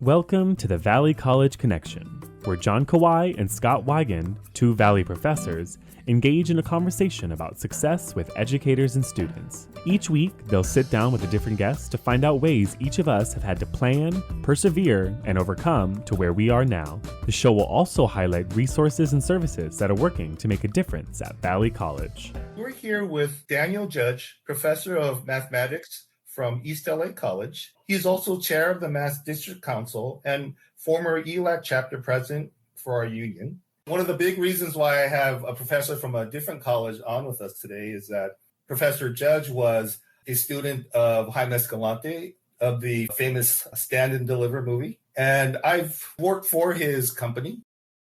Welcome to the Valley College Connection, where John Kawai and Scott Wigan, two Valley professors, engage in a conversation about success with educators and students. Each week, they'll sit down with a different guest to find out ways each of us have had to plan, persevere, and overcome to where we are now. The show will also highlight resources and services that are working to make a difference at Valley College. We're here with Daniel Judge, professor of mathematics from East LA College. He is also chair of the Math District Council and former ELAC chapter president for our union. One of the big reasons why I have a professor from a different college on with us today is that Professor Judge was a student of Jaime Escalante of the famous Stand and Deliver movie. And I've worked for his company.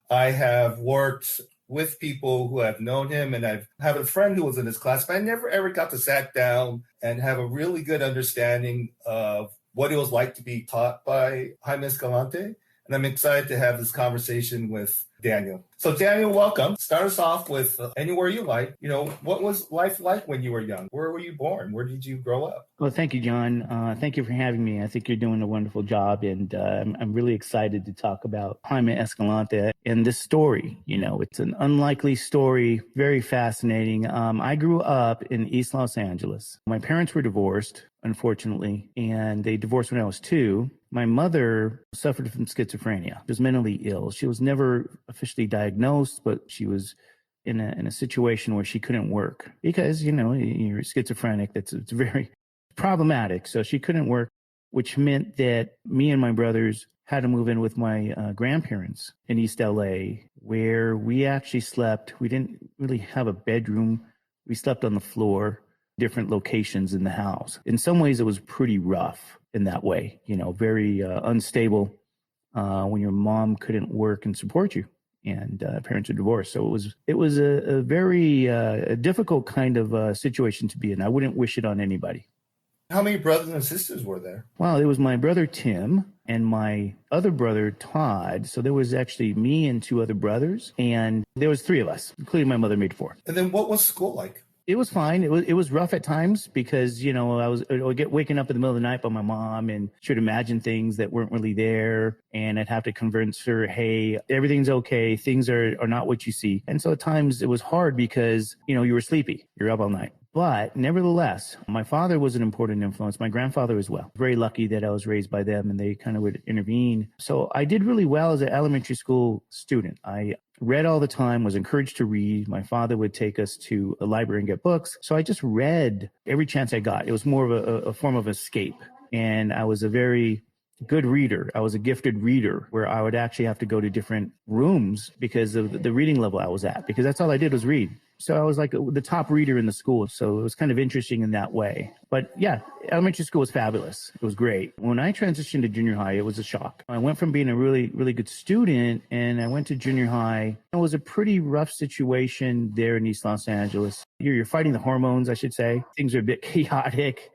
I have worked with people who have known him, and I have a friend who was in his class, but I never ever got to sit down and have a really good understanding of what it was like to be taught by Jaime Escalante. And I'm excited to have this conversation with Daniel. So Daniel, welcome. Start us off with anywhere you like. What was life like when you were young? Where were you born? Where did you grow up? Well, thank you, John. Thank you for having me. I think you're doing a wonderful job, and I'm really excited to talk about Jaime Escalante and this story. It's an unlikely story, very fascinating. I grew up in East Los Angeles. My parents were divorced, unfortunately, and they divorced when I was 2. My mother suffered from schizophrenia. She was mentally ill. She was never officially diagnosed, but she was in a situation where she couldn't work because, you're schizophrenic. It's very problematic. So she couldn't work, which meant that me and my brothers had to move in with my grandparents in East LA, where we actually slept. We didn't really have a bedroom. We slept on the floor, different locations in the house. In some ways, it was pretty rough in that way, very unstable when your mom couldn't work and support you, and parents are divorced. So it was a very difficult kind of situation to be in. I wouldn't wish it on anybody. How many brothers and sisters were there? Well, it was my brother Tim and my other brother Todd. So there was actually me and 2 other brothers, and there was 3 of us, including my mother, made 4. And then what was school like? It was fine. It was rough at times because, I would get waking up in the middle of the night by my mom, and she would imagine things that weren't really there. And I'd have to convince her, hey, everything's okay. Things are not what you see. And so at times it was hard because, you were sleepy. You're up all night. But nevertheless, my father was an important influence. My grandfather as well. Very lucky that I was raised by them and they kind of would intervene. So I did really well as an elementary school student. I read all the time, was encouraged to read. My father would take us to a library and get books. So I just read every chance I got. It was more of a form of escape. And I was a very good reader. I was a gifted reader where I would actually have to go to different rooms because of the reading level I was at, because that's all I did was read. So I was like the top reader in the school. So it was kind of interesting in that way. But yeah, elementary school was fabulous. It was great. When I transitioned to junior high, it was a shock. I went from being a really, really good student and I went to junior high. It was a pretty rough situation there in East Los Angeles. You're fighting the hormones, I should say. Things are a bit chaotic.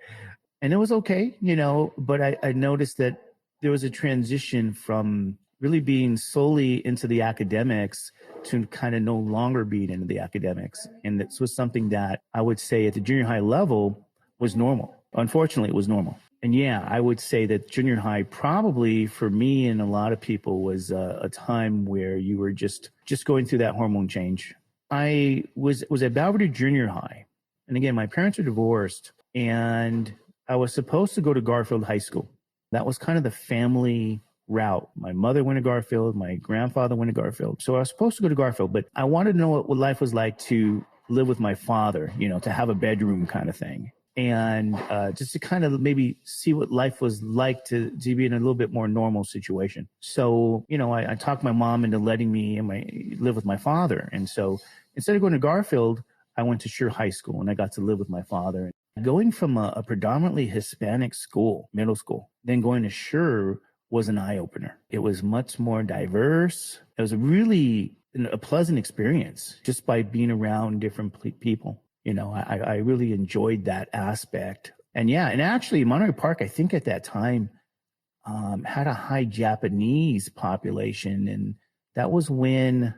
And it was okay, but I noticed that there was a transition from really being solely into the academics to kind of no longer being into the academics. And this was something that I would say at the junior high level was normal. Unfortunately, it was normal. And yeah, I would say that junior high probably for me and a lot of people was a time where you were just going through that hormone change. I was at Balverde Junior High. And again, my parents are divorced and I was supposed to go to Garfield High School. That was kind of the family route. My mother went to Garfield. My grandfather went to Garfield. So I was supposed to go to Garfield, but I wanted to know what life was like to live with my father, to have a bedroom kind of thing. And just to kind of maybe see what life was like to be in a little bit more normal situation. So, I talked my mom into letting me live with my father. And so instead of going to Garfield, I went to Sure High School and I got to live with my father. Going from a predominantly Hispanic school, middle school, then going to Sure was an eye-opener. It was much more diverse. It was really a pleasant experience just by being around different people. I really enjoyed that aspect. And yeah, and actually Monterey Park, I think at that time, had a high Japanese population. And that was when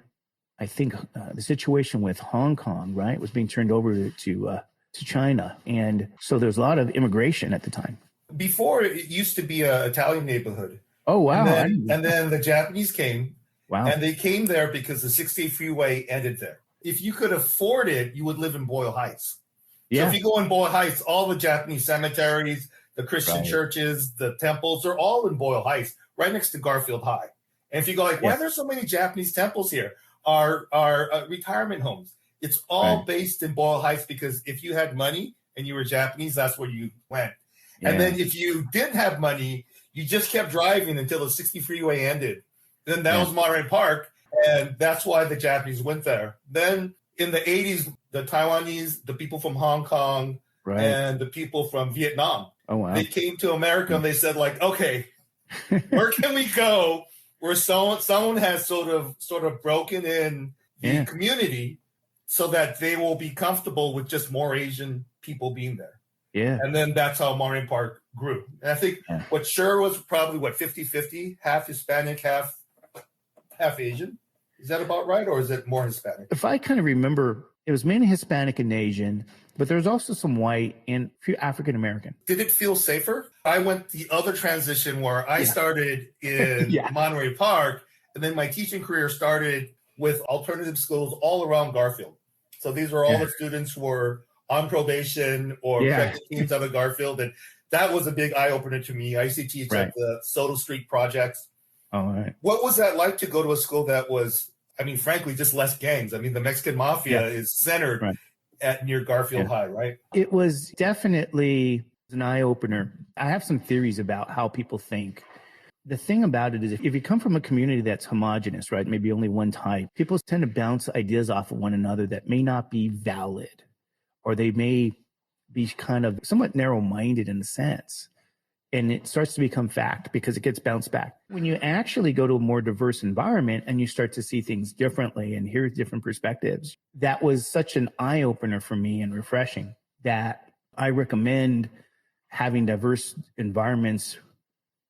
I think the situation with Hong Kong, right, was being turned over to China. And so there's a lot of immigration at the time. Before, it used to be an Italian neighborhood. Oh, wow. And then the Japanese came, Wow. and they came there because the 60 freeway ended there. If you could afford it, you would live in Boyle Heights. So Yeah. if you go in Boyle Heights, all the Japanese cemeteries, the Christian Right. churches, the temples are all in Boyle Heights, right next to Garfield High. And if you go like, why are there so many Japanese temples here? Are retirement homes. It's all Right. based in Boyle Heights because if you had money and you were Japanese, that's where you went. Yeah. And then if you didn't have money, you just kept driving until the 60 freeway ended. Then that was Monterey Park, and that's why the Japanese went there. Then in the 80s, the Taiwanese, the people from Hong Kong, and the people from Vietnam, they came to America and they said, like, okay, where can we go where someone has sort of broken in the community so that they will be comfortable with just more Asian people being there. Yeah. And then that's how Monterey Park grew. And I think what Sure was probably 50-50, half Hispanic, half Asian. Is that about right? Or is it more Hispanic? If I kind of remember, it was mainly Hispanic and Asian, but there was also some white and a few African American. Did it feel safer? I went the other transition where I started in Monterey Park, and then my teaching career started with alternative schools all around Garfield. So these were all the students who were on probation or pregnant teens out of Garfield. And that was a big eye-opener to me. I used to teach at the Soto Street projects. All right. What was that like to go to a school that was, I mean, frankly, just less gangs? I mean, the Mexican mafia is centered at near Garfield High, right? It was definitely an eye-opener. I have some theories about how people think. The thing about it is if you come from a community that's homogenous, right, maybe only one type, people tend to bounce ideas off of one another that may not be valid, or they may be kind of somewhat narrow-minded in a sense. And it starts to become fact because it gets bounced back. When you actually go to a more diverse environment and you start to see things differently and hear different perspectives, that was such an eye-opener for me and refreshing that I recommend having diverse environments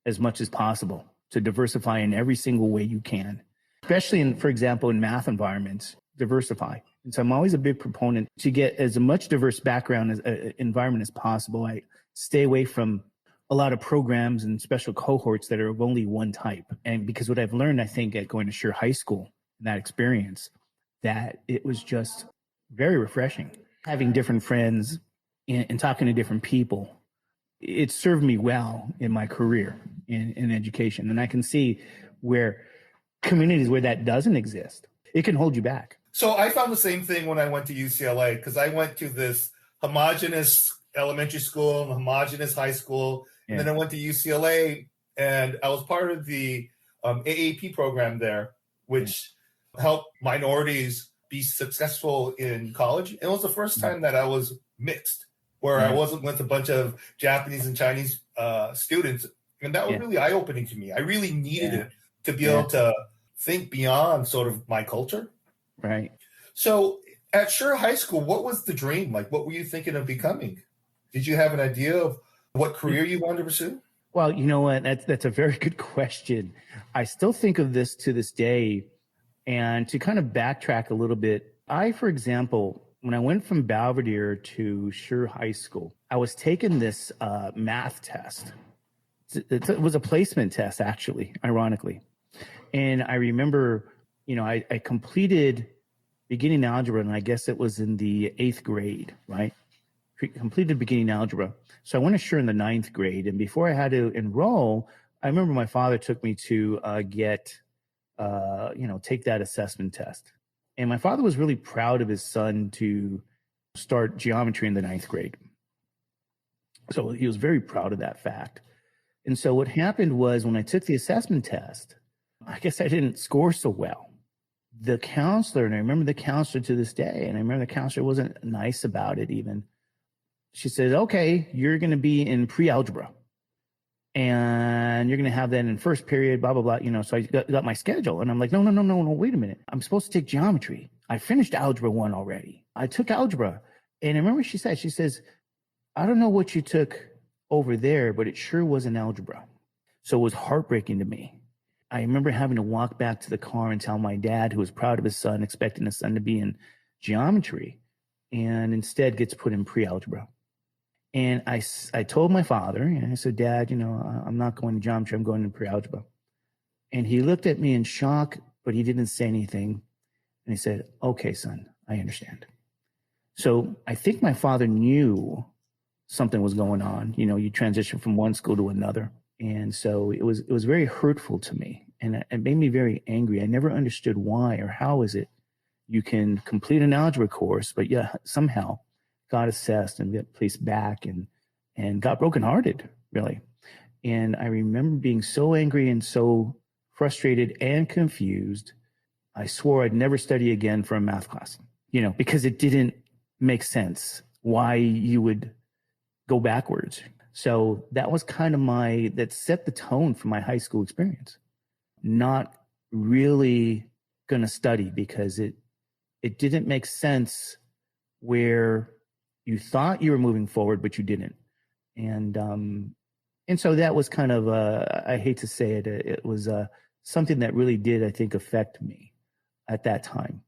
as much as possible to diversify in every single way you can, especially in, for example, in math environments, diversify. And so I'm always a big proponent to get as much diverse background as environment as possible. I stay away from a lot of programs and special cohorts that are of only one type. And because what I've learned, I think, at going to Sure High School, that experience, that it was just very refreshing. Having different friends and talking to different people, it served me well in my career in education. And I can see where communities where that doesn't exist, it can hold you back. So I found the same thing when I went to UCLA, because I went to this homogenous elementary school and homogenous high school. And then I went to UCLA, and I was part of the AAP program there, which helped minorities be successful in college. And it was the first time that I was mixed, where I wasn't with a bunch of Japanese and Chinese students. And that was really eye-opening to me. I really needed it to be able to think beyond sort of my culture. Right. So at Sure High School, what was the dream? Like, what were you thinking of becoming? Did you have an idea of what career you wanted to pursue? Well, you know what? That's a very good question. I still think of this to this day. And to kind of backtrack a little bit, for example, when I went from Belvedere to Sure High School, I was taking this math test. It was a placement test, actually, ironically. And I remember, I completed beginning algebra, and I guess it was in the 8th grade, right? Completed beginning algebra. So I went to Sure in the 9th grade. And before I had to enroll, I remember my father took me to take that assessment test. And my father was really proud of his son to start geometry in the 9th grade. So he was very proud of that fact. And so what happened was when I took the assessment test, I guess I didn't score so well. The counselor, and I remember the counselor to this day, and I remember the counselor wasn't nice about it even. She said, okay, you're going to be in pre-algebra. And you're going to have that in first period, blah, blah, blah. So I got my schedule. And I'm like, no, wait a minute. I'm supposed to take geometry. I finished Algebra 1 already. I took algebra. And I remember she says, I don't know what you took over there, but it sure wasn't algebra. So it was heartbreaking to me. I remember having to walk back to the car and tell my dad, who was proud of his son, expecting his son to be in geometry, and instead gets put in pre-algebra. And I told my father, and I said, Dad, I'm not going to geometry, I'm going to pre-algebra. And he looked at me in shock, but he didn't say anything. And he said, okay, son, I understand. So I think my father knew something was going on. You transition from one school to another. And so it was very hurtful to me. And it made me very angry. I never understood why or how is it you can complete an algebra course, but somehow got assessed and get placed back and got brokenhearted, really. And I remember being so angry and so frustrated and confused. I swore I'd never study again for a math class, because it didn't make sense why you would go backwards. So that was kind of that set the tone for my high school experience. Not really going to study because it didn't make sense where you thought you were moving forward, but you didn't. And so that was kind of, I hate to say it, it was something that really did, I think, affect me at that time.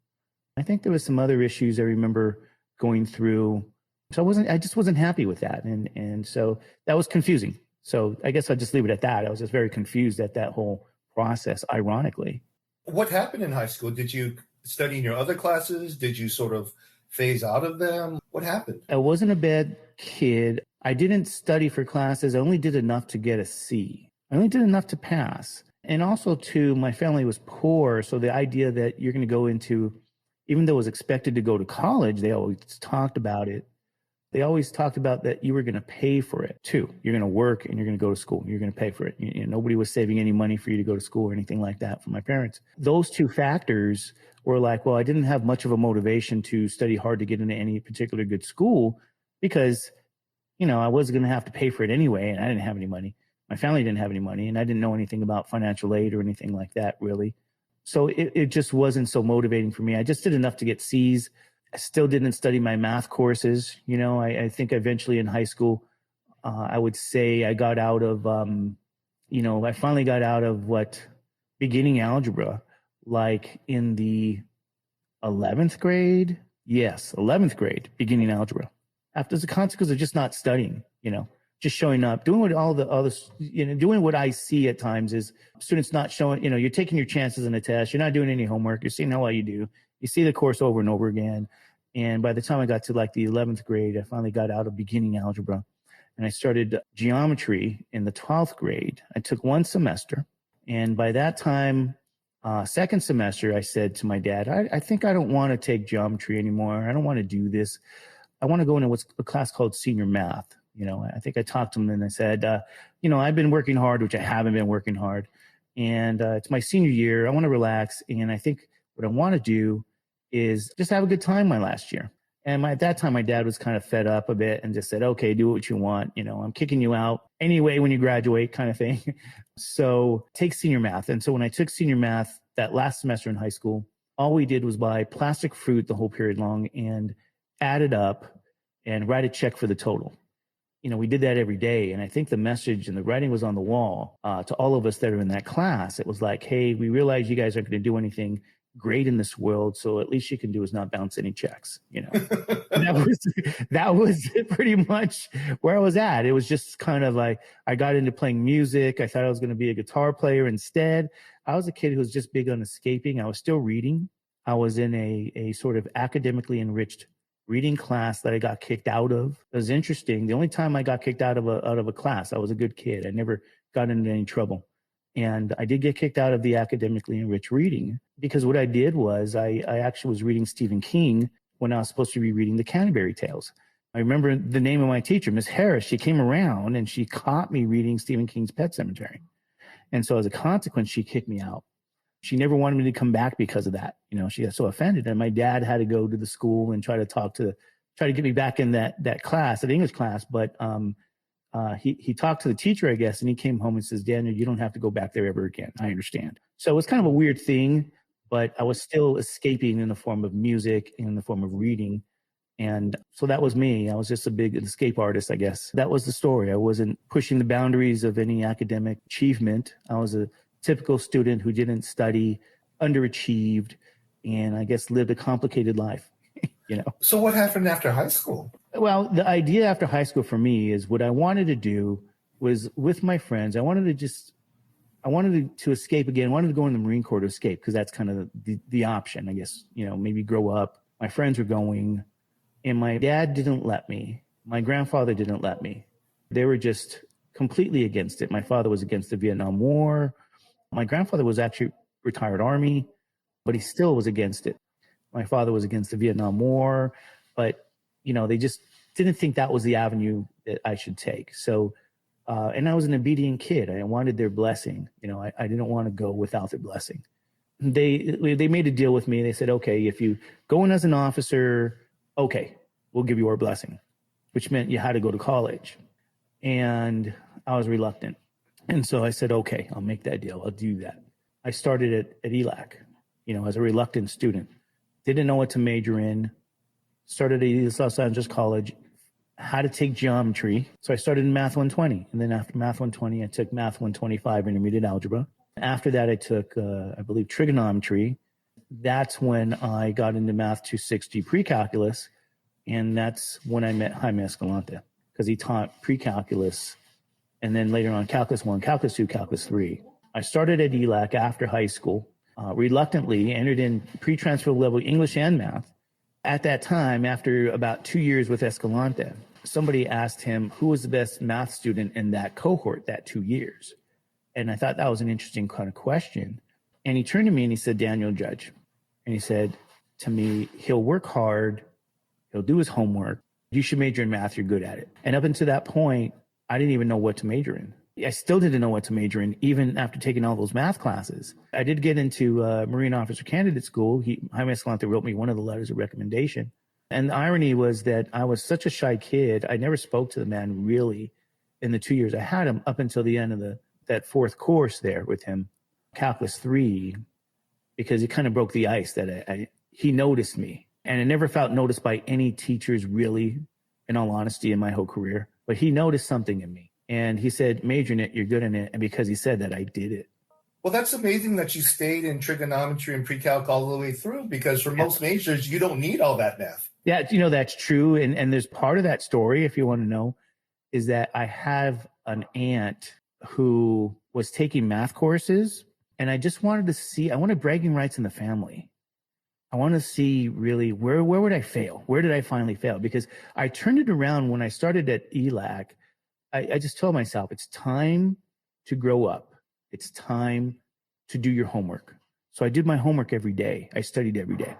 I think there was some other issues I remember going through. So I just wasn't happy with that. And so that was confusing. So I guess I'll just leave it at that. I was just very confused at that whole process, ironically. What happened in high school? Did you study in your other classes? Did you sort of phase out of them? What happened? I wasn't a bad kid. I didn't study for classes. I only did enough to get a C. I only did enough to pass. And also, too, my family was poor. So the idea that you're going to go into, even though it was expected to go to college, they always talked about it. They always talked about that you were going to pay for it, too. You're going to work and you're going to go to school. You're going to pay for it. Nobody was saving any money for you to go to school or anything like that from my parents. Those two factors were like, well, I didn't have much of a motivation to study hard to get into any particular good school because, I was going to have to pay for it anyway, and I didn't have any money. My family didn't have any money, and I didn't know anything about financial aid or anything like that, really. So it just wasn't so motivating for me. I just did enough to get C's. I still didn't study my math courses. I think eventually in high school, I would say I got out of, I finally got out of beginning algebra, like in the 11th grade. Yes, 11th grade, beginning algebra. After the consequence of just not studying, just showing up, doing what all the others, doing what I see at times is students not showing, you're taking your chances in a test. You're not doing any homework. You're seeing how well you do. You see the course over and over again. And by the time I got to like the 11th grade, I finally got out of beginning algebra and I started geometry in the 12th grade. I took one semester. And by that time, second semester, I said to my dad, I think I don't want to take geometry anymore. I don't want to do this. I want to go into what's a class called senior math. I think I talked to him and I said, I've been working hard, which I haven't been working hard. And it's my senior year. I want to relax. And I think what I want to do is just have a good time my last year. And at that time, my dad was kind of fed up a bit and just said, okay, do what you want. I'm kicking you out anyway when you graduate kind of thing. So take senior math. And so when I took senior math that last semester in high school, all we did was buy plastic fruit the whole period long and add it up and write a check for the total. We did that every day. And I think the message and the writing was on the wall to all of us that are in that class. It was like, hey, we realize you guys aren't going to do anything great in this world. So at least you can do is not bounce any checks, that was pretty much where I was at. It was just kind of like, I got into playing music. I thought I was going to be a guitar player instead. I was a kid who was just big on escaping. I was still reading. I was in a sort of academically enriched reading class that I got kicked out of. It was interesting. The only time I got kicked out of a class, I was a good kid. I never got into any trouble. And I did get kicked out of the academically enriched reading because what I did was I actually was reading Stephen King when I was supposed to be reading the Canterbury Tales. I remember the name of my teacher, Miss Harris. She came around and she caught me reading Stephen King's Pet Sematary. And so as a consequence, she kicked me out. She never wanted me to come back because of that. She got so offended. And my dad had to go to the school and try to get me back in that class, that English class. But he talked to the teacher, I guess, and he came home and says, Daniel, you don't have to go back there ever again. I understand. So it was kind of a weird thing, but I was still escaping in the form of music, in the form of reading. And so that was me. I was just a big escape artist, I guess. That was the story. I wasn't pushing the boundaries of any academic achievement. I was a typical student who didn't study, underachieved, and I guess lived a complicated life. So what happened after high school? Well, the idea after high school for me is what I wanted to do was with my friends. I wanted to escape again. I wanted to go in the Marine Corps to escape because that's kind of the option, I guess, maybe grow up. My friends were going, and my dad didn't let me. My grandfather didn't let me. They were just completely against it. My father was against the Vietnam War. My grandfather was actually retired Army, but he still was against it. My father was against the Vietnam War, but they just didn't think that was the avenue that I should take. So, and I was an obedient kid. I wanted their blessing. I didn't want to go without their blessing. They made a deal with me. They said, okay, if you go in as an officer, okay, we'll give you our blessing, which meant you had to go to college. And I was reluctant. And so I said, okay, I'll make that deal. I'll do that. I started at ELAC, as a reluctant student. Didn't know what to major in. Started at East Los Angeles College. Had to take geometry. So I started in Math 120. And then after Math 120, I took Math 125 intermediate algebra. After that, I took, I believe, trigonometry. That's when I got into Math 260 pre-calculus. And that's when I met Jaime Escalante, because he taught pre-calculus and then later on Calculus 1, Calculus 2, Calculus 3. I started at ELAC after high school, reluctantly entered in pre-transfer level English and math. At that time, after about 2 years with Escalante, somebody asked him who was the best math student in that cohort, that 2 years. And I thought that was an interesting kind of question. And he turned to me and he said, Daniel Judge. And he said to me, he'll work hard. He'll do his homework. You should major in math. You're good at it. And up until that point, I didn't even know what to major in. I still didn't know what to major in, even after taking all those math classes. I did get into Marine Officer Candidate School. Jaime Escalante wrote me one of the letters of recommendation. And the irony was that I was such a shy kid. I never spoke to the man really in the 2 years I had him up until the end of that fourth course there with him, Calculus 3, because it kind of broke the ice that he noticed me. And I never felt noticed by any teachers really, in all honesty, in my whole career. But he noticed something in me. And he said, major in it, you're good in it. And because he said that, I did it. Well, that's amazing that you stayed in trigonometry and pre-calc all the way through, because for most majors, you don't need all that math. Yeah, that's true. And there's part of that story, if you want to know, is that I have an aunt who was taking math courses. And I just wanted to see, I wanted bragging rights in the family. I want to see really where would I fail? Where did I finally fail? Because I turned it around when I started at ELAC. I just told myself, it's time to grow up. It's time to do your homework. So I did my homework every day. I studied every day.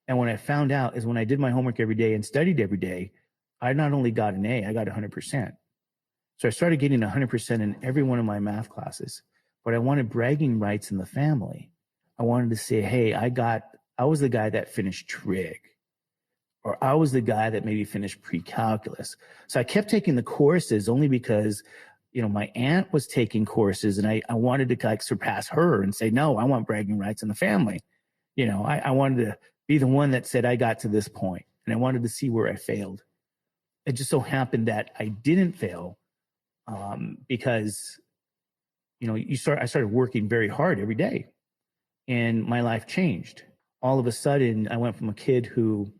And what I found out is when I did my homework every day and studied every day, I not only got an A, I got 100%. So I started getting 100% in every one of my math classes. But I wanted bragging rights in the family. I wanted to say, hey, I was the guy that finished trig, or I was the guy that maybe finished pre-calculus. So I kept taking the courses only because, my aunt was taking courses and I wanted to surpass her and say, no, I want bragging rights in the family. I wanted to be the one that said I got to this point, and I wanted to see where I failed. It just so happened that I didn't fail because, I started working very hard every day, and my life changed. All of a sudden, I went from a kid who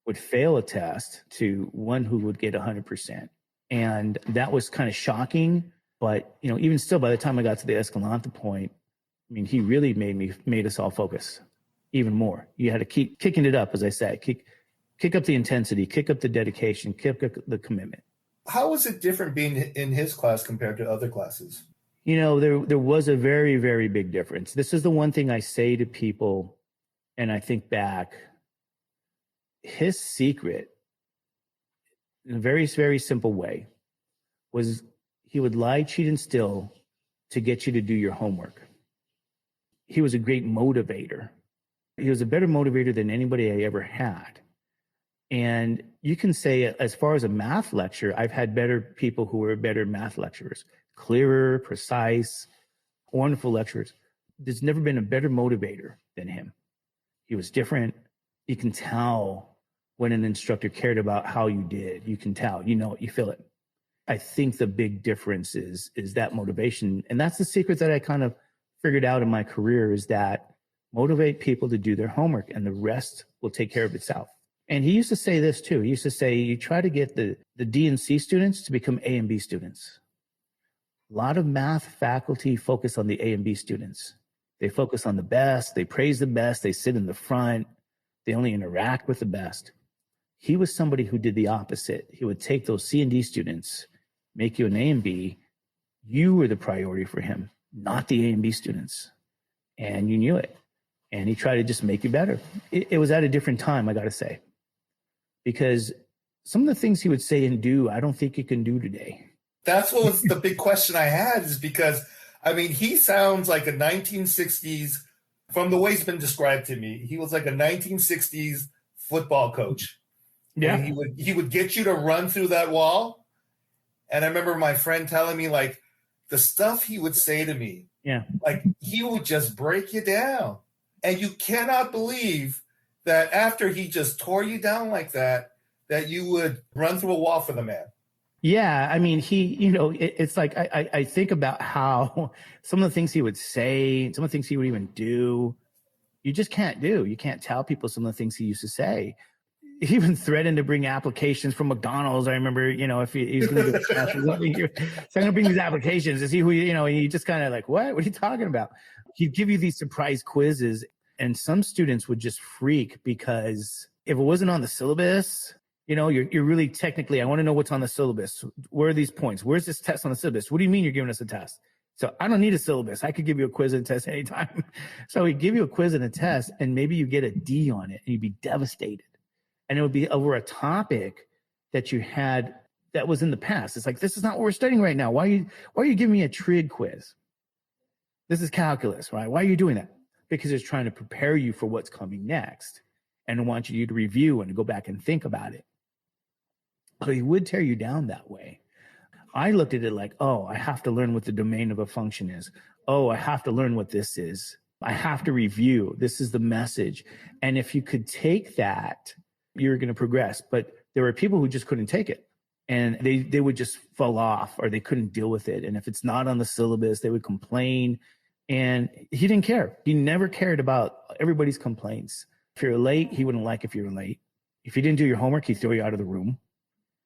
would fail a test to one who would get 100%. And that was kind of shocking. But, even still, by the time I got to the Escalante point, he really made us all focus even more. You had to keep kicking it up, as I say, kick up the intensity, kick up the dedication, kick up the commitment. How was it different being in his class compared to other classes? There was a very, very big difference. This is the one thing I say to people, and I think back, his secret, in a very, very simple way, was he would lie, cheat, and steal to get you to do your homework. He was a great motivator. He was a better motivator than anybody I ever had. And you can say, as far as a math lecture, I've had better people who were better math lecturers, clearer, precise, wonderful lecturers. There's never been a better motivator than him. He was different. You can tell when an instructor cared about how you did. You can tell, you feel it. I think the big difference is that motivation. And that's the secret that I kind of figured out in my career, is that motivate people to do their homework and the rest will take care of itself. And he used to say this too. He used to say, you try to get the D and C students to become A and B students. A lot of math faculty focus on the A and B students. They focus on the best. They praise the best. They sit in the front. They only interact with the best. He was somebody who did the opposite. He would take those C and D students, make you an A and B. You were the priority for him, not the A and B students. And you knew it. And he tried to just make you better. It was at a different time, I got to say. Because some of the things he would say and do, I don't think you can do today. That's what was the big question I had, is because, I mean, he sounds like a 1960s, from the way he's been described to me, he was like a 1960s football coach. Yeah. And he would get you to run through that wall. And I remember my friend telling me, like, the stuff he would say to me, like, he would just break you down. And you cannot believe that after he just tore you down like that, that you would run through a wall for the man. Yeah, I mean, it's like I think about how some of the things he would say, some of the things he would even do, you just can't do. You can't tell people some of the things he used to say. He even threatened to bring applications from McDonald's. I remember, if he's going to do so I'm going to bring these applications to see who, and you just kind of like, what are you talking about? He'd give you these surprise quizzes, and some students would just freak because if it wasn't on the syllabus, you're really technically, I want to know what's on the syllabus. Where are these points? Where's this test on the syllabus? What do you mean you're giving us a test? So I don't need a syllabus. I could give you a quiz and a test anytime. So he'd give you a quiz and a test, and maybe you get a D on it, and you'd be devastated. And it would be over a topic that you had that was in the past. It's like, this is not what we're studying right now. Why are you giving me a trig quiz? This is calculus, right? Why are you doing that? Because it's trying to prepare you for what's coming next and want you to review and to go back and think about it. So he would tear you down that way. I looked at it like, oh, I have to learn what the domain of a function is. Oh, I have to learn what this is. I have to review. This is the message. And if you could take that, you're going to progress. But there were people who just couldn't take it, and they would just fall off, or they couldn't deal with it. And if it's not on the syllabus, they would complain. And he didn't care. He never cared about everybody's complaints. If you're late, he wouldn't like if you were late. If you didn't do your homework, he'd throw you out of the room.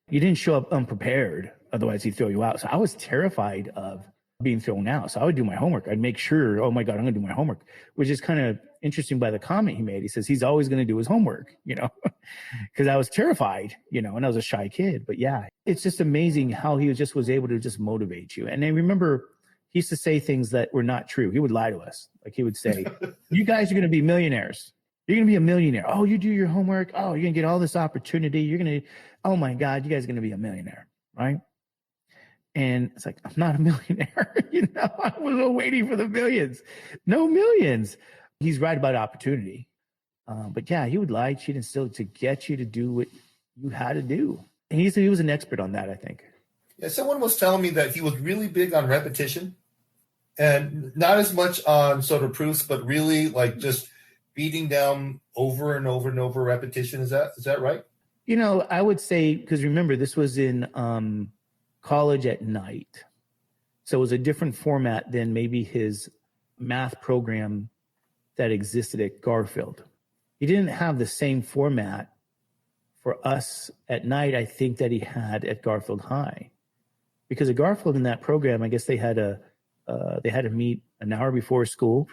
You didn't show up unprepared, otherwise he'd throw you out. So I was terrified of being thrown out. So I would do my homework. I'd make sure, oh my God, I'm going to do my homework, which is kind of interesting by the comment he made. He says he's always going to do his homework, because I was terrified, and I was a shy kid. But yeah, it's just amazing how he was able to just motivate you. And I remember he used to say things that were not true. He would lie to us. Like he would say, you guys are going to be millionaires. You're going to be a millionaire. Oh, you do your homework. Oh, you're going to get all this opportunity. You're going to, oh my God, you guys are going to be a millionaire, right? And it's like, I'm not a millionaire. I was waiting for the millions. No millions. He's right about opportunity. But yeah, he would lie, cheat, and steal to get you to do what you had to do. And he was an expert on that, I think. Yeah, someone was telling me that he was really big on repetition, and not as much on sort of proofs, but really like just beating down over and over and over repetition. Is that right? I would say, because remember, this was in college at night. So it was a different format than maybe his math program that existed at Garfield. He didn't have the same format for us at night, I think, that he had at Garfield High. Because at Garfield, in that program, I guess they had to meet an hour before school,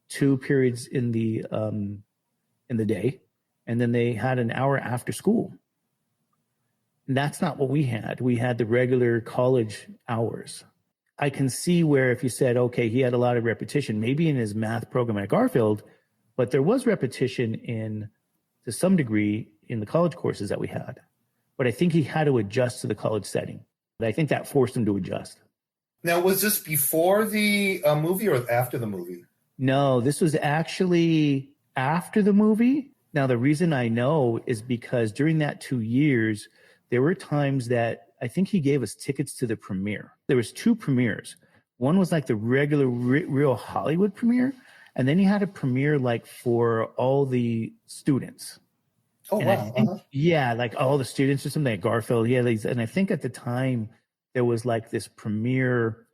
2 periods in the day, and then they had an hour after school. And that's not what we had. We had the regular college hours. I can see where if you said, okay, he had a lot of repetition, maybe in his math program at Garfield, but there was repetition to some degree in the college courses that we had. But I think he had to adjust to the college setting. I think that forced him to adjust. Now, was this before the movie or after the movie? No, this was actually after the movie. Now, the reason I know is because during that 2 years, there were times that I think he gave us tickets to the premiere. There was 2 premieres. One was like the regular real Hollywood premiere, and then he had a premiere like for all the students. Oh, and wow. I think, yeah, like all the students or something at Garfield. Yeah, and I think at the time there was like this premiere,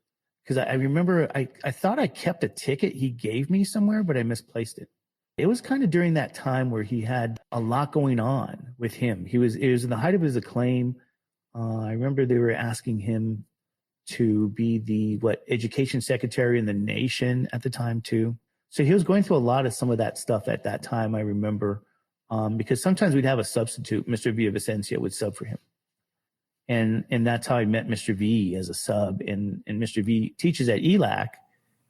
because I remember I thought I kept a ticket he gave me somewhere, but I misplaced it. It was kind of during that time where he had a lot going on with him. It was in the height of his acclaim. I remember they were asking him to be the education secretary in the nation at the time too. So he was going through a lot of some of that stuff at that time, I remember, because sometimes we'd have a substitute. Mr. Villavicencio would sub for him. And that's how I met Mr. V as a sub. And Mr. V teaches at ELAC,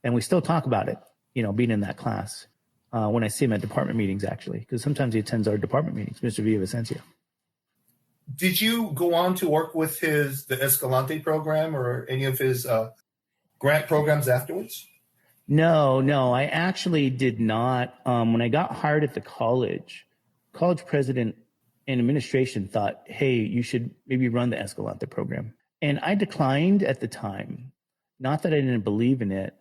and we still talk about it, being in that class when I see him at department meetings, actually, because sometimes he attends our department meetings, Mr. Villavicencio. Did you go on to work with the Escalante program or any of his grant programs afterwards? No, I actually did not. When I got hired at the college president and administration thought, hey, you should maybe run the Escalante program. And I declined at the time. Not that I didn't believe in it.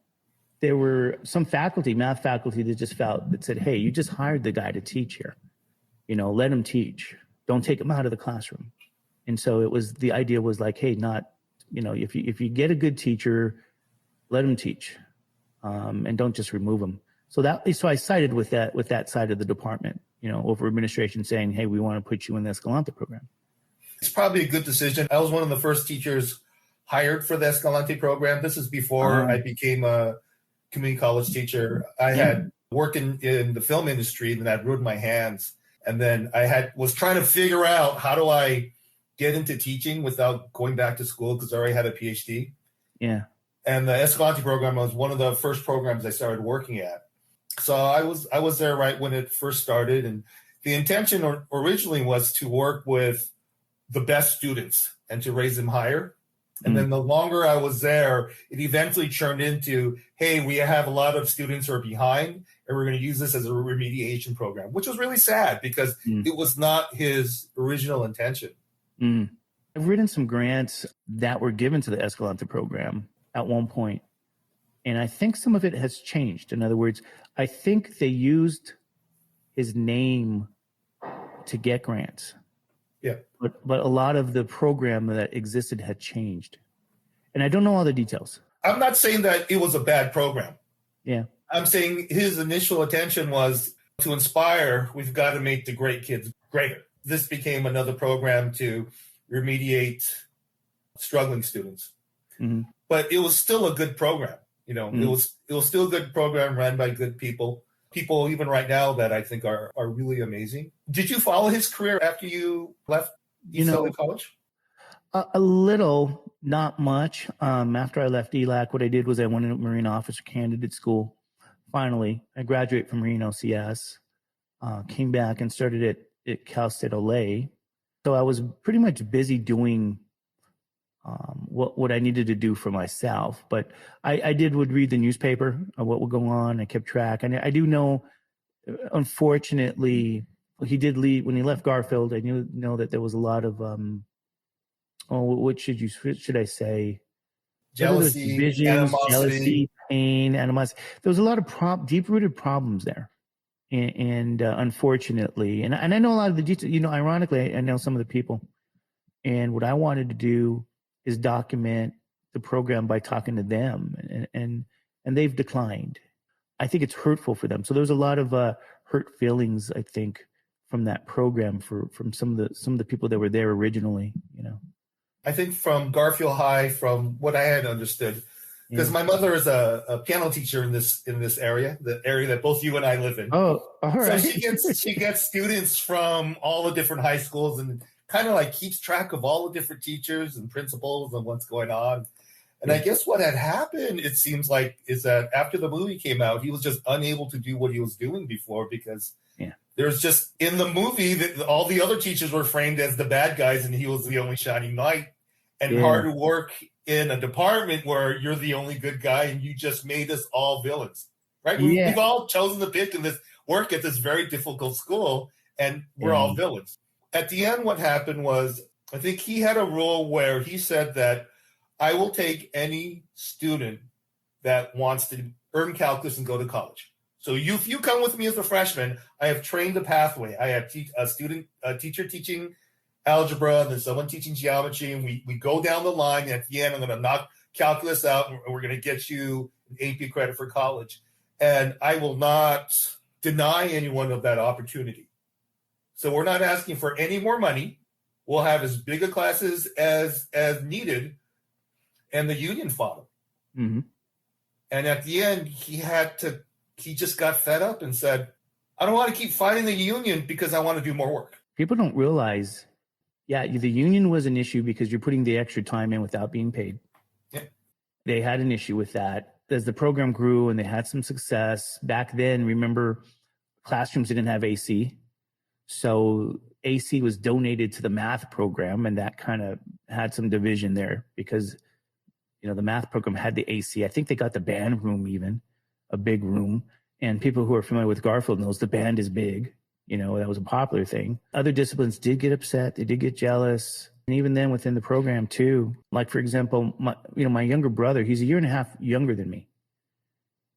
There were some math faculty that said, hey, you just hired the guy to teach here. Let him teach. Don't take him out of the classroom. And so the idea was like, hey, if you get a good teacher, let him teach. And don't just remove him. So I sided with that side of the department, over administration saying, hey, we want to put you in the Escalante program. It's probably a good decision. I was one of the first teachers hired for the Escalante program. This is before I became a community college teacher. I had worked in the film industry, and I'd ruined my hands. And then I was trying to figure out, how do I get into teaching without going back to school, because I already had a PhD. Yeah. And the Escalante program was one of the first programs I started working at. So I was there right when it first started. And the intention originally was to work with the best students and to raise them higher. And then the longer I was there, it eventually turned into, hey, we have a lot of students who are behind, and we're going to use this as a remediation program, which was really sad because it was not his original intention. I've written some grants that were given to the Escalante program at one point, and I think some of it has changed. In other words, I think they used his name to get grants. Yeah. But a lot of the program that existed had changed. And I don't know all the details. I'm not saying that it was a bad program. Yeah. I'm saying his initial intention was to inspire, we've got to make the great kids greater. This became another program to remediate struggling students. But it was still a good program. It was still a good program run by good people even right now that I think are really amazing. Did you follow his career after you left East LA College? A little, not much. After I left ELAC, what I did was I went into Marine Officer Candidate School. Finally, I graduated from Marine OCS, came back and started at Cal State LA. So I was pretty much busy doing what I needed to do for myself. But I would read the newspaper of what would go on. I kept track. And I do know, unfortunately, he did leave. When he left Garfield, I know that there was a lot of, what should I say? Jealousy, divisions, animosity. jealousy, pain, animosity. There was a lot of deep-rooted problems there. And unfortunately, and I know a lot of the details, ironically, I know some of the people. And what I wanted to do is document the program by talking to them, and they've declined. I think it's hurtful for them. So there's a lot of hurt feelings, I think, from that program from some of the people that were there originally. I think from Garfield High, from what I had understood, because my mother is a piano teacher in this area, the area that both you and I live in. Oh, all right. So she gets students from all the different high schools and kind of like keeps track of all the different teachers and principals and what's going on. And I guess what had happened, it seems like, is that after the movie came out, he was just unable to do what he was doing before because there's just, in the movie, that all the other teachers were framed as the bad guys and he was the only shining light. And hard to work in a department where you're the only good guy and you just made us all villains, right? We've all chosen to pick in this work at this very difficult school, and we're all villains. At the end, what happened was, I think he had a rule where he said that I will take any student that wants to earn calculus and go to college. So if you come with me as a freshman, I have trained a pathway. I have a teacher teaching algebra, and then someone teaching geometry, and we go down the line, and at the end, I'm going to knock calculus out, and we're going to get you an AP credit for college. And I will not deny anyone of that opportunity. So we're not asking for any more money. We'll have as big a classes as needed. And the union fought him. Mm-hmm. And at the end, he just got fed up and said, I don't want to keep fighting the union because I want to do more work. People don't realize, the union was an issue because you're putting the extra time in without being paid. Yeah. They had an issue with that. As the program grew and they had some success, back then, remember, classrooms didn't have AC. So AC was donated to the math program, and that kind of had some division there because, the math program had the AC. I think they got the band room even, a big room. And people who are familiar with Garfield knows the band is big. That was a popular thing. Other disciplines did get upset. They did get jealous. And even then within the program too, like for example, my younger brother, he's a year and a half younger than me.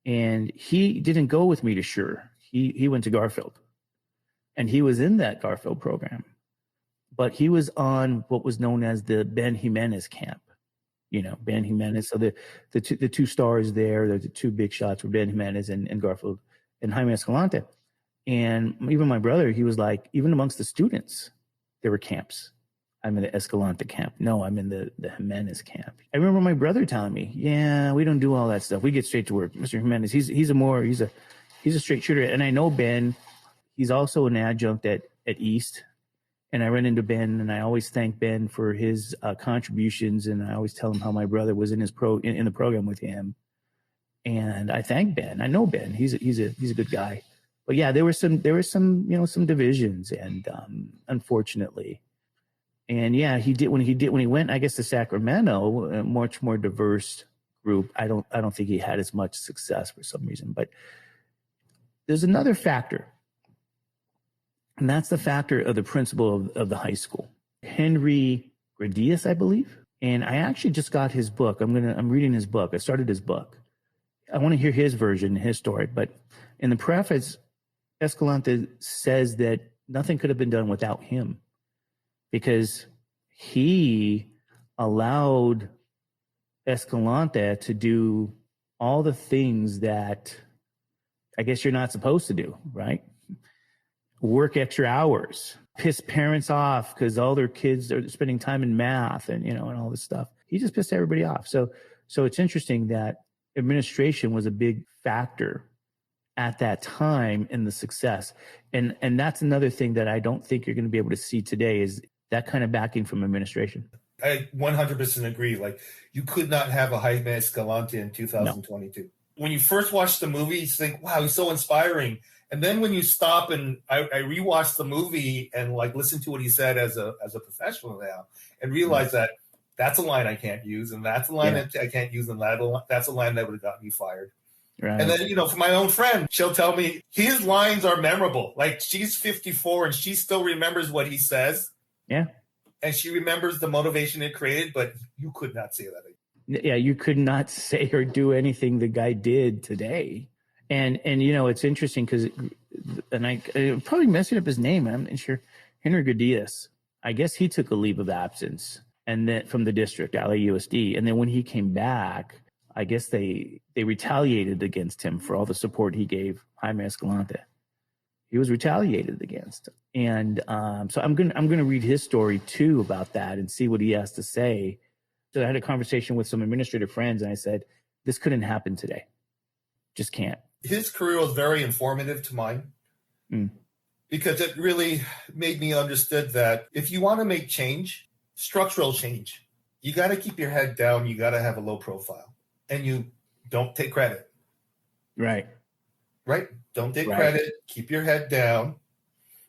And he didn't go with me to Shure. He went to Garfield. And he was in that Garfield program. But he was on what was known as the Ben Jimenez camp. Ben Jimenez. So the two stars there, the two big shots were Ben Jimenez and Garfield and Jaime Escalante. And even my brother, he was like, even amongst the students, there were camps. I'm in the Escalante camp. No, I'm in the Jimenez camp. I remember my brother telling me, yeah, we don't do all that stuff. We get straight to work. Mr. Jimenez, he's a straight shooter. And I know Ben, he's also an adjunct at East. And I ran into Ben, and I always thank Ben for his contributions. And I always tell him how my brother was in the program with him. And I thank Ben. I know Ben. He's a good guy. But yeah, there were some some divisions, and unfortunately, and yeah, when he went, I guess, to Sacramento, a much more diverse group. I don't think he had as much success for some reason. But there's another factor. And that's the factor of the principal of the high school, Henry Gradius, I believe. And I actually just got his book. I'm reading his book. I started his book. I want to hear his version, his story. But in the preface, Escalante says that nothing could have been done without him, because he allowed Escalante to do all the things that I guess you're not supposed to do, right? Work extra hours, piss parents off because all their kids are spending time in math and and all this stuff. He just pissed everybody off. So it's interesting that administration was a big factor at that time in the success. And that's another thing that I don't think you're going to be able to see today, is that kind of backing from administration. I 100% agree. Like, you could not have a Jaime Escalante in 2022. No. When you first watch the movie, you think, wow, he's so inspiring. And then when you stop and I rewatched the movie and like listen to what he said as a professional now, and realize that that's a line I can't use, and that's a line that I can't use, and that's a line that would have gotten me fired. Right. And then, for my own friend, she'll tell me his lines are memorable. Like, she's 54 and she still remembers what he says. Yeah. And she remembers the motivation it created, but you could not say that again. Yeah, you could not say or do anything the guy did today. And it's interesting because, and I probably messed up his name. I'm not sure. Henry Gradius. I guess he took a leave of absence, and then from the district, LAUSD. And then when he came back, I guess they retaliated against him for all the support he gave Jaime Escalante. He was retaliated against, and so I'm gonna read his story too about that and see what he has to say. So I had a conversation with some administrative friends, and I said, "This couldn't happen today. Just can't." His career was very informative to mine because it really made me understood that if you want to make change, structural change, you got to keep your head down. You got to have a low profile, and you don't take credit. Right. Don't take credit. Keep your head down.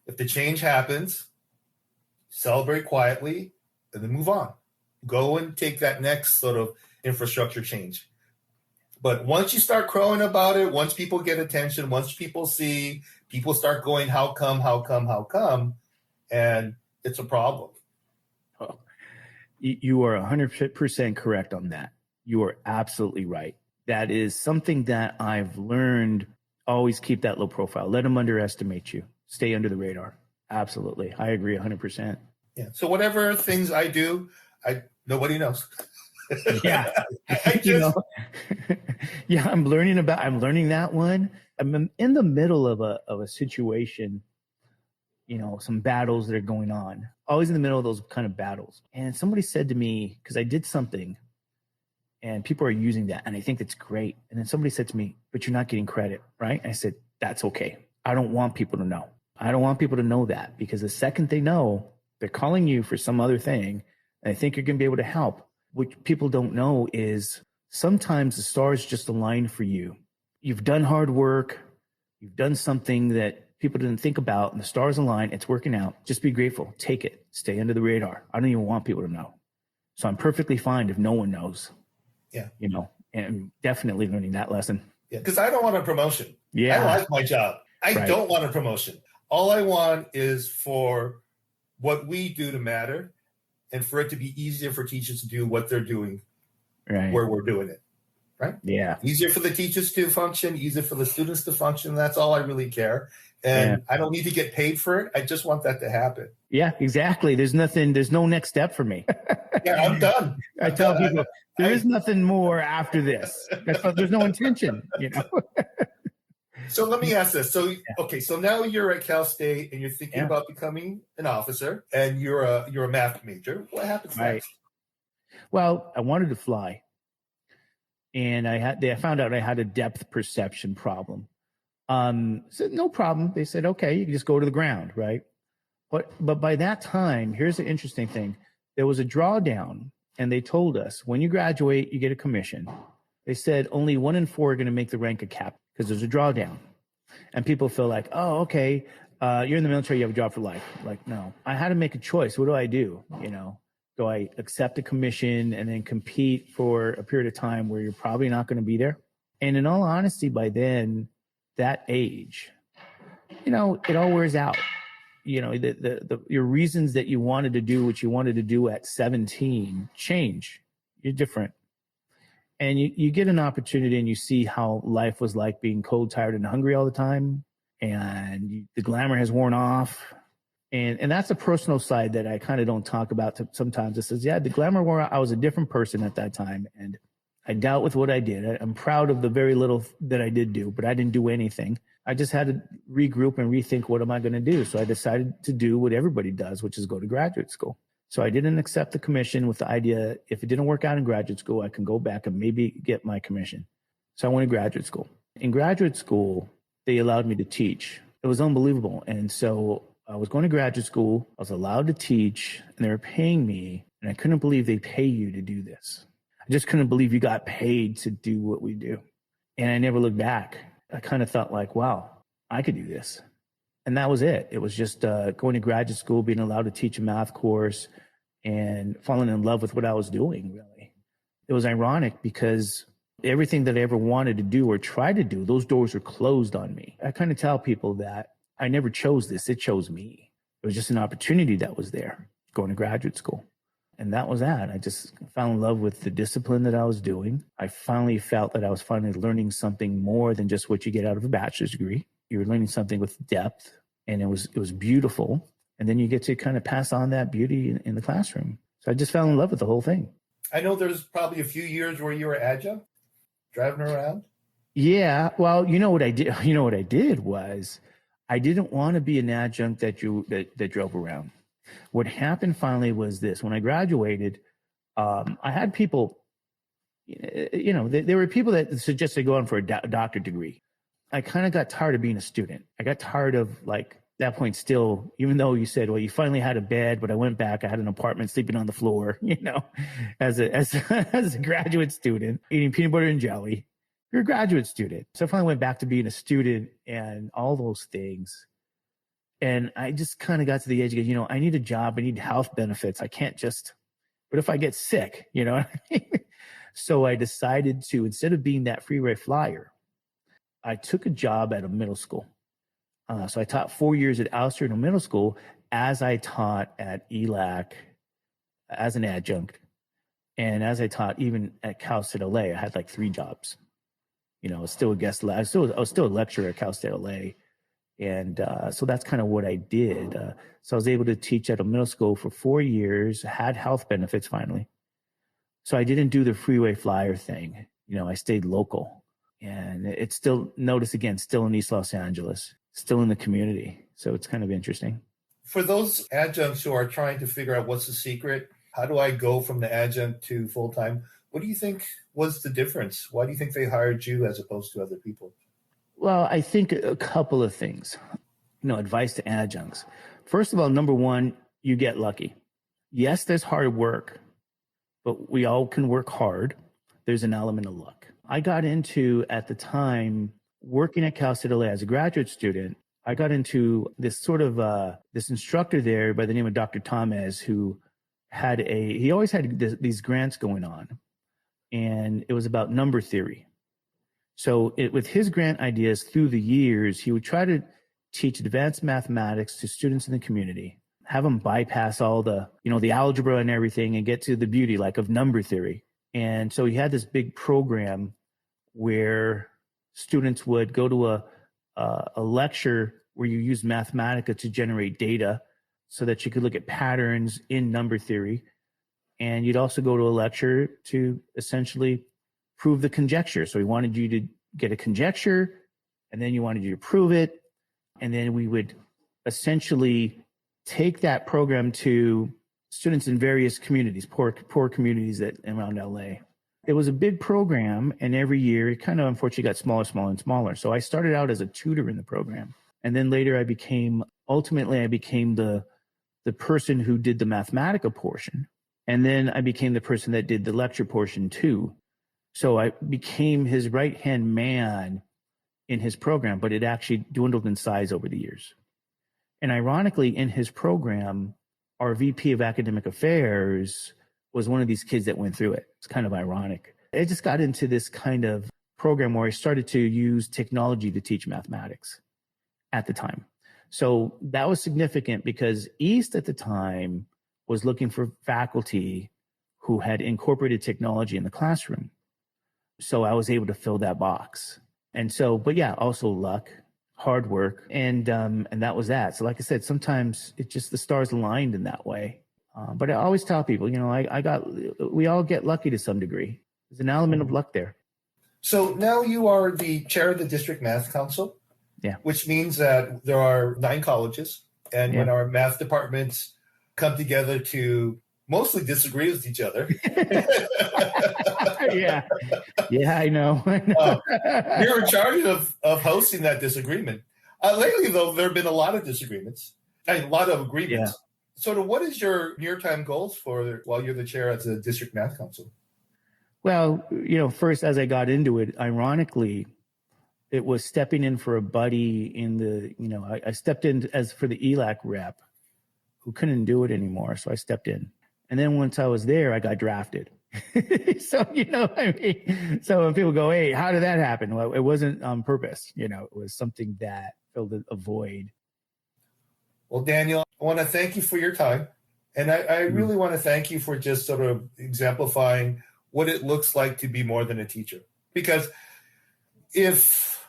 If the change happens, celebrate quietly and then move on. Go and take that next sort of infrastructure change. But once you start crowing about it, once people get attention, once people see, people start going, how come? And it's a problem. Oh, you are 100% correct on that. You are absolutely right. That is something that I've learned. Always keep that low profile. Let them underestimate you. Stay under the radar. Absolutely. I agree 100%. Yeah. So whatever things I do, nobody knows. Yeah. Yeah, I'm learning that one. I'm in the middle of a situation, some battles that are going on. Always in the middle of those kind of battles. And somebody said to me, because I did something and people are using that, and I think that's great. And then somebody said to me, but you're not getting credit, right? I said, that's okay. I don't want people to know. I don't want people to know that, because the second they know, they're calling you for some other thing, and I think you're going to be able to help. What people don't know is sometimes the stars just align for you. You've done hard work. You've done something that people didn't think about, and the stars align. It's working out. Just be grateful. Take it. Stay under the radar. I don't even want people to know. So I'm perfectly fine if no one knows. Yeah. And I'm definitely learning that lesson. Yeah, because I don't want a promotion. Yeah. I like my job. I don't want a promotion. All I want is for what we do to matter, and for it to be easier for teachers to do what they're doing where we're doing it. Right? Yeah. Easier for the teachers to function, easier for the students to function. That's all I really care. And I don't need to get paid for it. I just want that to happen. Yeah, exactly. There's no next step for me. Yeah, I'm done. I tell people there is nothing more after this. There's no intention, So let me ask this. So, okay, so now you're at Cal State and you're thinking about becoming an officer, and you're a math major. What happens next? Well, I wanted to fly. And I found out I had a depth perception problem. So no problem. They said, okay, you can just go to the ground, right? But by that time, here's the interesting thing. There was a drawdown, and they told us, when you graduate, you get a commission. They said only 1 in 4 are going to make the rank of captain because there's a drawdown. And people feel like, oh, okay, you're in the military, you have a job for life. Like, no, I had to make a choice. What do I do? Do I accept a commission and then compete for a period of time where you're probably not going to be there? And in all honesty, by then, that age, it all wears out. Your reasons that you wanted to do what you wanted to do at 17 change. You're different. And you get an opportunity and you see how life was like being cold, tired, and hungry all the time. And the glamour has worn off. And that's a personal side that I kind of don't talk about sometimes. It says, the glamour wore out. I was a different person at that time, and I dealt with what I did. I'm proud of the very little that I did do, but I didn't do anything. I just had to regroup and rethink, what am I going to do? So I decided to do what everybody does, which is go to graduate school. So I didn't accept the commission with the idea, if it didn't work out in graduate school, I can go back and maybe get my commission. So I went to graduate school. In graduate school, they allowed me to teach. It was unbelievable. And so I was going to graduate school. I was allowed to teach, and they were paying me. And I couldn't believe they pay you to do this. I just couldn't believe you got paid to do what we do. And I never looked back. I kind of thought like, wow, I could do this. And that was it. It was just going to graduate school, being allowed to teach a math course, and falling in love with what I was doing, really. It was ironic because everything that I ever wanted to do or try to do, those doors were closed on me. I kind of tell people that I never chose this. It chose me. It was just an opportunity that was there, going to graduate school. And that was that. I just fell in love with the discipline that I was doing. I finally felt that I was finally learning something more than just what you get out of a bachelor's degree. You were learning something with depth, and it was beautiful. And then you get to kind of pass on that beauty in the classroom. So I just fell in love with the whole thing. I know there's probably a few years where you were adjunct, driving around. Yeah. Well, what I did? What I did was I didn't want to be an adjunct that drove around. What happened finally was this. When I graduated, I had people, there were people that suggested going for a doctorate degree. I kind of got tired of being a student. I got tired of that point still, even though you said, well, you finally had a bed, but I went back, I had an apartment sleeping on the floor, as a graduate student, eating peanut butter and jelly. You're a graduate student. So I finally went back to being a student and all those things. And I just kind of got to the edge of, I need a job. I need health benefits. I can't just, what if I get sick? So I decided to, instead of being that freeway flyer, I took a job at a middle school. So I taught 4 years at Alcerino Middle School as I taught at ELAC as an adjunct. And as I taught even at Cal State LA, I had 3 jobs. I was still a guest. I was still a lecturer at Cal State LA. And so that's kind of what I did. So I was able to teach at a middle school for 4 years, had health benefits finally. So I didn't do the freeway flyer thing. I stayed local, and it's still, notice again, still in East Los Angeles, still in the community. So it's kind of interesting. For those adjuncts who are trying to figure out what's the secret, how do I go from the adjunct to full-time? What do you think was the difference? Why do you think they hired you as opposed to other people? Well, I think a couple of things, advice to adjuncts. First of all, number one, you get lucky. Yes, there's hard work, but we all can work hard. There's an element of luck. I got into, at the time, working at Cal State LA as a graduate student. I got into this this instructor there by the name of Dr. Thomas, who he always had these grants going on, and it was about number theory. So with his grant ideas through the years, he would try to teach advanced mathematics to students in the community, have them bypass all the, the algebra and everything and get to the beauty of number theory. And so he had this big program where students would go to a lecture where you use Mathematica to generate data so that you could look at patterns in number theory. And you'd also go to a lecture to essentially prove the conjecture. So he wanted you to get a conjecture, and then you wanted you to prove it. And then we would essentially take that program to students in various communities, poor communities around LA. It was a big program, and every year it kind of unfortunately got smaller and smaller. So I started out as a tutor in the program. And then later I became the person who did the Mathematica portion. And then I became the person that did the lecture portion too. So I became his right-hand man in his program, but it actually dwindled in size over the years. And ironically, in his program, our VP of Academic Affairs was one of these kids that went through it. It's kind of ironic. I just got into this kind of program where I started to use technology to teach mathematics at the time. So that was significant because East at the time was looking for faculty who had incorporated technology in the classroom. So I was able to fill that box. And so, but yeah, also luck, hard work, and that was that. So like I said, sometimes it just, the stars aligned in that way. But I always tell people, we all get lucky to some degree. There's an element of luck there. So now you are the chair of the District Math Council, yeah, which means that there are 9 colleges. And when our math departments come together to mostly disagree with each other. Yeah, I know. You're in charge of hosting that disagreement. Lately, though, there have been a lot of disagreements, a lot of agreements. Yeah. So what is your near-time goals while you're the chair of the District Math Council? Well, first, as I got into it, ironically, it was stepping in for a buddy in the, I stepped in as for the ELAC rep who couldn't do it anymore. So I stepped in. And then once I was there, I got drafted. So, so when people go, hey, how did that happen? Well, it wasn't on purpose. It was something that filled a void. Well, Daniel, I want to thank you for your time. And I really want to thank you for just sort of exemplifying what it looks like to be more than a teacher. Because if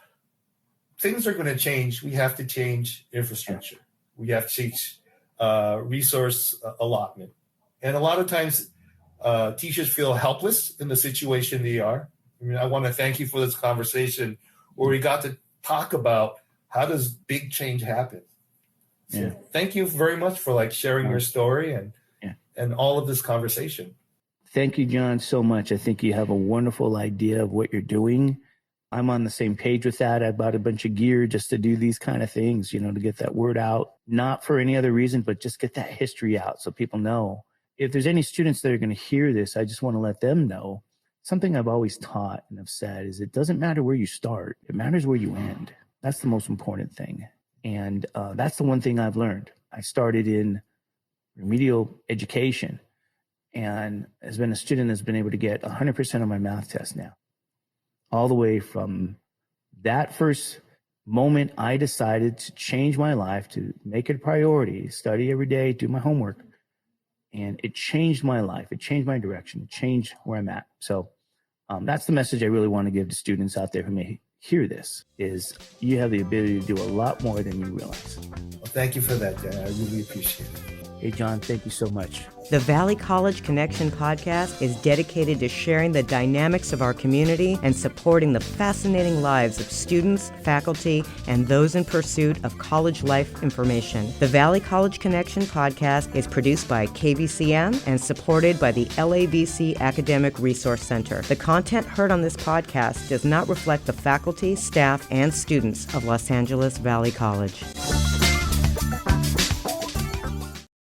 things are going to change, we have to change infrastructure. We have to change resource allotment. And a lot of times teachers feel helpless in the situation they are. I mean, I want to thank you for this conversation where we got to talk about how does big change happen. So thank you very much for sharing your story and all of this conversation. Thank you, John, so much. I think you have a wonderful idea of what you're doing. I'm on the same page with that. I bought a bunch of gear just to do these kind of things, to get that word out, not for any other reason, but just get that history out so people know. If there's any students that are going to hear this, I just want to let them know something I've always taught and have said is it doesn't matter where you start. It matters where you end. That's the most important thing. And that's the one thing I've learned. I started in remedial education and has been a student that's been able to get 100% of my math tests now. All the way from that first moment I decided to change my life, to make it a priority, study every day, do my homework. And it changed my life. It changed my direction. It changed where I'm at. So that's the message I really want to give to students out there who may hear this, is you have the ability to do a lot more than you realize. Well, thank you for that, Dan. I really appreciate it. Hey, John, thank you so much. The Valley College Connection podcast is dedicated to sharing the dynamics of our community and supporting the fascinating lives of students, faculty, and those in pursuit of college life information. The Valley College Connection podcast is produced by KVCM and supported by the LAVC Academic Resource Center. The content heard on this podcast does not reflect the faculty, staff, and students of Los Angeles Valley College.